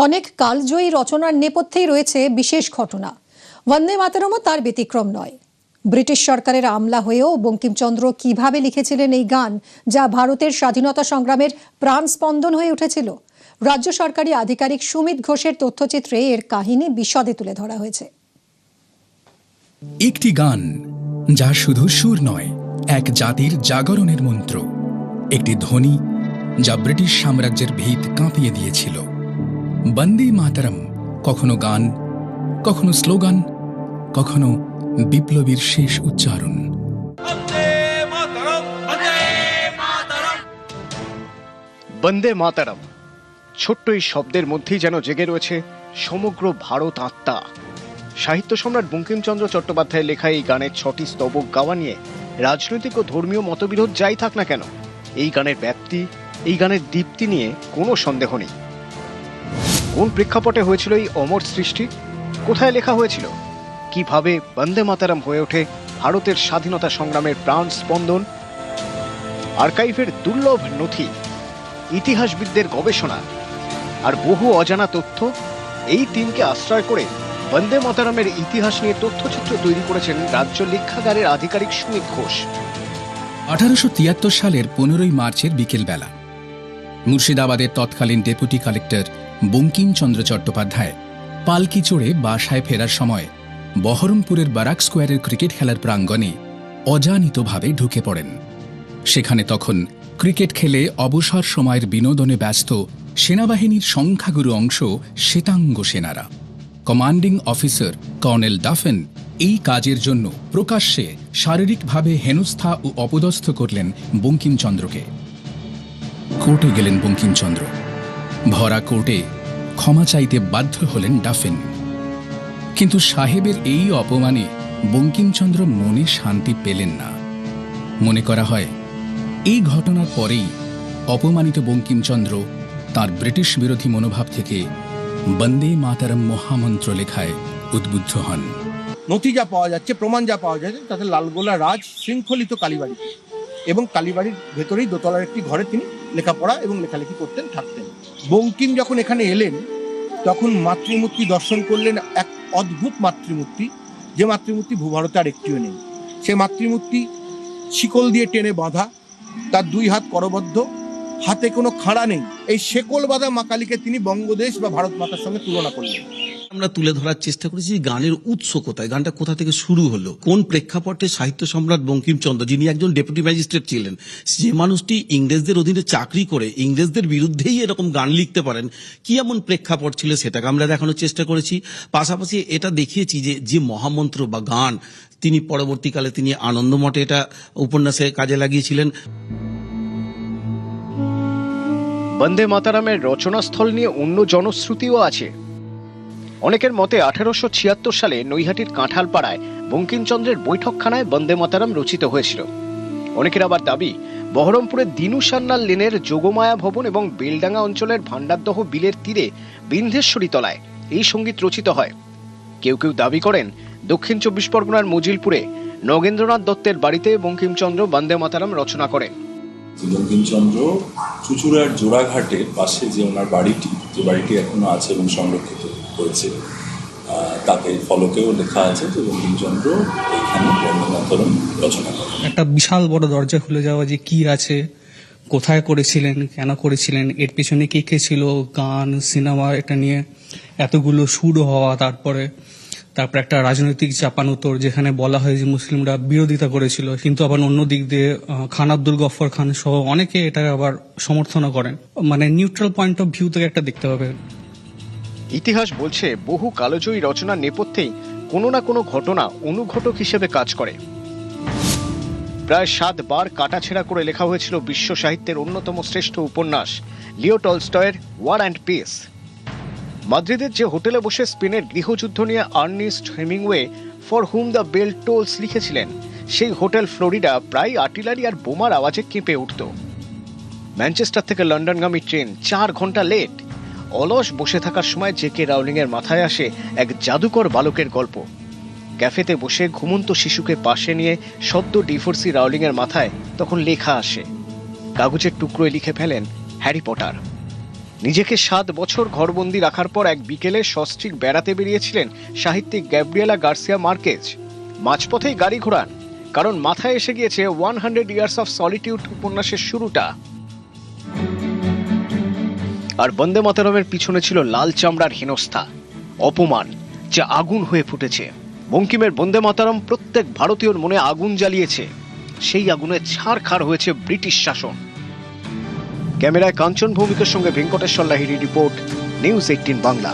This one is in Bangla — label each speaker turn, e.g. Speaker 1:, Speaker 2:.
Speaker 1: অনেক কালজয়ী রচনার নেপথ্যেই রয়েছে বিশেষ ঘটনা। বন্দে মাতরমও তার ব্যতিক্রম নয়। ব্রিটিশ সরকারের আমলা হয়েও বঙ্কিমচন্দ্র কিভাবে লিখেছিলেন এই গান, যা ভারতের স্বাধীনতা সংগ্রামের প্রাণ স্পন্দন হয়ে উঠেছিল। রাজ্য সরকারি আধিকারিক সুমিত ঘোষের তথ্যচিত্রে এর কাহিনী বিশদে তুলে ধরা হয়েছে।
Speaker 2: একটি গান যা শুধু সুর নয়, এক জাতির জাগরণের মন্ত্র, একটি ধ্বনি যা ব্রিটিশ সাম্রাজ্যের ভিত কাঁপিয়ে দিয়েছিল। বন্দে মাতরম কখনো গান, কখনো স্লোগান, কখনো বিপ্লবীর শেষ উচ্চারণ।
Speaker 3: বন্দে মাতরম ছোট্ট এই শব্দের মধ্যেই যেন জেগে রয়েছে সমগ্র ভারত আত্মা। সাহিত্য সম্রাট বঙ্কিমচন্দ্র চট্টোপাধ্যায়ের লেখা এই গানের 6টি স্তবক গাওয়া নিয়ে রাজনৈতিক ও ধর্মীয় মতবিরোধ যাই থাক না কেন, এই গানের ব্যাপ্তি, এই গানের দীপ্তি নিয়ে কোনো সন্দেহ নেই। কোন প্রেক্ষাপটে হয়েছিল এই অমর সৃষ্টি, কোথায় লেখা হয়েছিল, কিভাবে বন্দে মাতরম হয়ে ওঠে ভারতের স্বাধীনতা সংগ্রামের প্রাণ স্পন্দন, আর্কাইভের দুর্লভ নথি, ইতিহাসবিদদের গবেষণা আর বহু অজানা তথ্য, এই তিনকে আশ্রয় করে বন্দে মাতরমের ইতিহাস নিয়ে তথ্যচিত্র তৈরি করেছেন রাজ্য লেখাগারের আধিকারিক সুমিত ঘোষ।
Speaker 2: 1873 সালের 15ই মার্চের বিকেলবেলা মুর্শিদাবাদের তৎকালীন ডেপুটি কালেক্টর বঙ্কিমচন্দ্র চট্টোপাধ্যায় পালকি চড়ে বাসায় ফেরার সময় বহরমপুরের বারাক স্কোয়ারের ক্রিকেট খেলার প্রাঙ্গণে অজানিতভাবে ঢুকে পড়েন। সেখানে তখন ক্রিকেট খেলে অবসর সময়ের বিনোদনে ব্যস্ত সেনাবাহিনীর সংখ্যাগুরু অংশ শ্বেতাঙ্গ সেনারা। কমান্ডিং অফিসার কর্নেল ডাফেন এই কাজের জন্য প্রকাশ্যে শারীরিকভাবে হেনস্থা ও অপদস্থ করলেন বঙ্কিমচন্দ্রকে। কোর্টে গেলেন বঙ্কিমচন্দ্র। ভরা কোর্টে ক্ষমা চাইতে বাধ্য হলেন ডাফেন। কিন্তু সাহেবের এই অপমানে বঙ্কিমচন্দ্র মনে শান্তি পেলেন না। মনে করা হয় এই ঘটনার পরেই অপমানিত বঙ্কিমচন্দ্র তার ব্রিটিশ বিরোধী মনোভাব থেকে বন্দে মাতরম মহামন্ত্র লেখায় উদ্বুদ্ধ হন।
Speaker 4: নথি যা পাওয়া যাচ্ছে, প্রমাণ যা পাওয়া যাচ্ছে, তাতে লালগোলা রাজ শৃঙ্খলিত কালীবাড়ি এবং কালীবাড়ির ভেতরেই দোতলার একটি ঘরে তিনি লেখাপড়া এবং লেখালেখি করতেন, থাকতেন। বঙ্কিম যখন এখানে এলেন তখন মাতৃমূর্তি দর্শন করলেন, এক অদ্ভুত মাতৃমূর্তি, যে মাতৃমূর্তি ভূভারতে আর একটিও নেই। সে মাতৃমূর্তি শিকল দিয়ে টেনে বাঁধা, তার 2 হাত করবদ্ধ, হাতে কোনো খাড়া নেই। এই শেকল বাঁধা মা কালীকে তিনি বঙ্গদেশ বা ভারত মাতার সঙ্গে তুলনা করলেন।
Speaker 5: আমরা তুলে ধরার চেষ্টা করেছি গানের উৎস কোথায়, গানটা কোথা থেকে শুরু হলো, কোন প্রেক্ষাপটে সাহিত্য সম্রাট বঙ্কিমচন্দ্র, যিনি একজন ডেপুটি ম্যাজিস্ট্রেট ছিলেন, যে মানুষটি ইংরেজদের অধীনে চাকরি করে ইংরেজদের বিরুদ্ধেই এরকম গান লিখতে পারেন, কি এমন প্রেক্ষাপট ছিল সেটাকে আমরা দেখানোর চেষ্টা করেছি। পাশাপাশি এটা দেখিয়েছি যে মহামন্ত্র বা গান তিনি পরবর্তীকালে তিনি আনন্দমঠে এটা উপন্যাসে কাজে লাগিয়েছিলেন।
Speaker 3: বন্দে মাতরমের রচনাস্থল নিয়ে অন্য জনশ্রুতিও আছে। অনেকের মতে 1876 সালে নৈহাটির কাঁঠালপাড়ায় বঙ্কিমচন্দ্রের বৈঠকখানায় বন্দে মাতরম রচিত হয়েছিল। অনেকের আবার দাবি বহরমপুরের দিনু সান্যাল লেনের যোগমায়া ভবন এবং বেলডাঙ্গা অঞ্চলের ভান্ডারদহ বিলের তীরে বিন্ধেশ্বরী তলায় এই সঙ্গীত রচিত হয়। কেউ কেউ দাবি করেন দক্ষিণ 24 পরগনার মজিলপুরে নগেন্দ্রনাথ দত্তের বাড়িতে বঙ্কিমচন্দ্র বন্দে মাতরম রচনা করেন।
Speaker 6: বঙ্কিমচন্দ্র চুচুড়ার জোড়াঘাটের পাশে যে ওনার বাড়িটি, যে বাড়িটি এখনো আছে এবং সংরক্ষিত হয়েছে, তাতে ফলকেও লেখা আছে যে বঙ্কিমচন্দ্র এখানে বন্দে মাতরম রচনা করেন।
Speaker 7: একটা বিশাল বড় দরজা খুলে যাওয়া, যে কি আছে, কোথায় করেছিলেন, কেন করেছিলেন, এর পেছনে কে কে ছিল, গান, সিনেমা, এটা নিয়ে এতগুলো সুর হওয়া, তারপরে একটা রাজনৈতিক চাপানোতর, যেখানে বলা হয় যে মুসলিমরা বিরোধিতা করেছিল, কিন্তু আবার অন্য দিক দিয়ে খান আব্দুল গফর খান সহ অনেকে এটা আবার সমর্থনও করেন। মানে নিউট্রাল পয়েন্ট অফ ভিউ থেকে একটা দেখতে হবে।
Speaker 3: ইতিহাস বলছে বহু কালজয়ী রচনার নেপথ্যেই কোনো না কোনো ঘটনা অনুঘটক হিসেবে কাজ করে। প্রায় 7 বার কাটাছেঁড়া করে লেখা হয়েছিল বিশ্ব সাহিত্যের অন্যতম শ্রেষ্ঠ উপন্যাস লিও টলস্টয়ের ওয়ার অ্যান্ড পিস। মাদ্রিদের যে হোটেলে বসে স্পেনের গৃহযুদ্ধ নিয়ে Ernest Hemingway For Whom the Bell Tolls লিখেছিলেন, সেই হোটেল ফ্লোরিডা প্রায় আর্টিলারি আর বোমার আওয়াজে কেঁপে উঠত। ম্যানচেস্টার থেকে লন্ডনগামী ট্রেন 4 ঘন্টা লেট। অলস বসে থাকার সময় জেকে রাউলিং এর মাথায় আসে এক জাদুকর বালকের গল্প। ক্যাফেতে বসে ঘুমন্ত শিশুকে পাশে নিয়ে সদ্য ডিভোর্সি রাউলিং এর মাথায় তখন লেখা আসে, কাগজের টুকরোয় লিখে ফেলেন হ্যারি পটার। নিজেকে 7 বছর ঘরবন্দি রাখার পর এক বিকেলে সস্ত্রীক বেড়াতে বেরিয়েছিলেন সাহিত্যিক গ্যাব্রিয়েলা গার্সিয়া মার্কেজ। মাঝপথেই গাড়ি ঘোরান, কারণ মাথায় এসে গিয়েছে 100 ইয়ার্স অফ সলিটিউড উপন্যাসের শুরুটা। আর বন্দে মাতরমের পিছনে ছিল লাল চামড়ার হেনস্থা, অপমান, যা আগুন হয়ে ফুটেছে। বঙ্কিমের বন্দে মাতরম প্রত্যেক ভারতীয়র মনে আগুন জ্বালিয়েছে। সেই আগুনে ছারখার হয়েছে ব্রিটিশ শাসন। ক্যামেরায় কাঞ্চন ভৌমিকের সঙ্গে ভেঙ্কটেশ্বর লাহিড়ী রিপোর্ট, নিউজ 18 বাংলা।